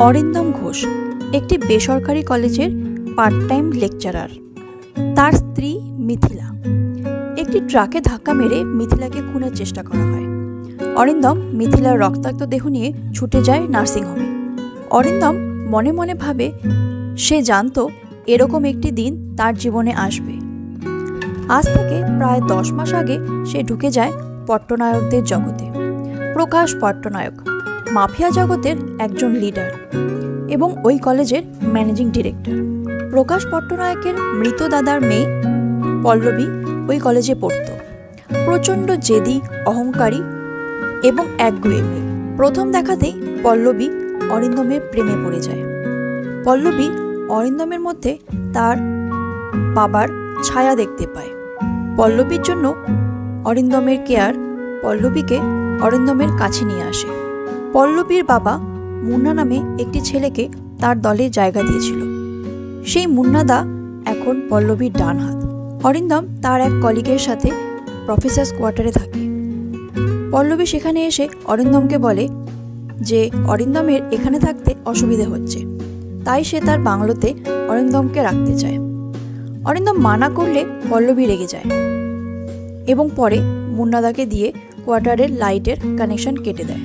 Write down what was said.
অরিন্দম ঘোষ একটি বেসরকারি কলেজের পার্ট টাইম লেকচারার। তার স্ত্রী মিথিলা। একটি ট্রাকে ধাক্কা মেরে মিথিলাকে খুনের চেষ্টা করা হয়। অরিন্দম মিথিলার রক্তাক্ত দেহ নিয়ে ছুটে যায় নার্সিংহোমে। অরিন্দম মনে মনে ভাবে সে জানত এরকম একটি দিন তার জীবনে আসবে। আজ থেকে প্রায় 10 মাস আগে সে ঢুকে যায় পট্টনায়কদের জগতে। প্রকাশ পট্টনায়ক মাফিয়া জগতের একজন লিডার এবং ওই কলেজের ম্যানেজিং ডিরেক্টর। প্রকাশ পট্টনায়কের মৃত দাদার মেয়ে পল্লবী ওই কলেজে পড়ত। প্রচণ্ড জেদি, অহংকারী এবং একগুঁয়ে মেয়ে। প্রথম দেখাতেই পল্লবী অরিন্দমের প্রেমে পড়ে যায়। পল্লবী অরিন্দমের মধ্যে তার বাবার ছায়া দেখতে পায়। পল্লবীর জন্য অরিন্দমের কেয়ার পল্লবীকে অরিন্দমের কাছে নিয়ে আসে। পল্লবীর বাবা মুন্না নামে একটি ছেলেকে তার দলে জায়গা দিয়েছিল। সেই মুন্নাদা এখন পল্লবীর ডান হাত। অরিন্দম তার এক কলিগের সাথে প্রফেসর্স কোয়ার্টারে থাকে। পল্লবী সেখানে এসে অরিন্দমকে বলে যে অরিন্দমের এখানে থাকতে অসুবিধে হচ্ছে, তাই সে তার বাংলোতে অরিন্দমকে রাখতে চায়। অরিন্দম মানা করলে পল্লবী রেগে যায় এবং পরে মুন্নাদাকে দিয়ে কোয়ার্টারের লাইটের কানেকশন কেটে দেয়।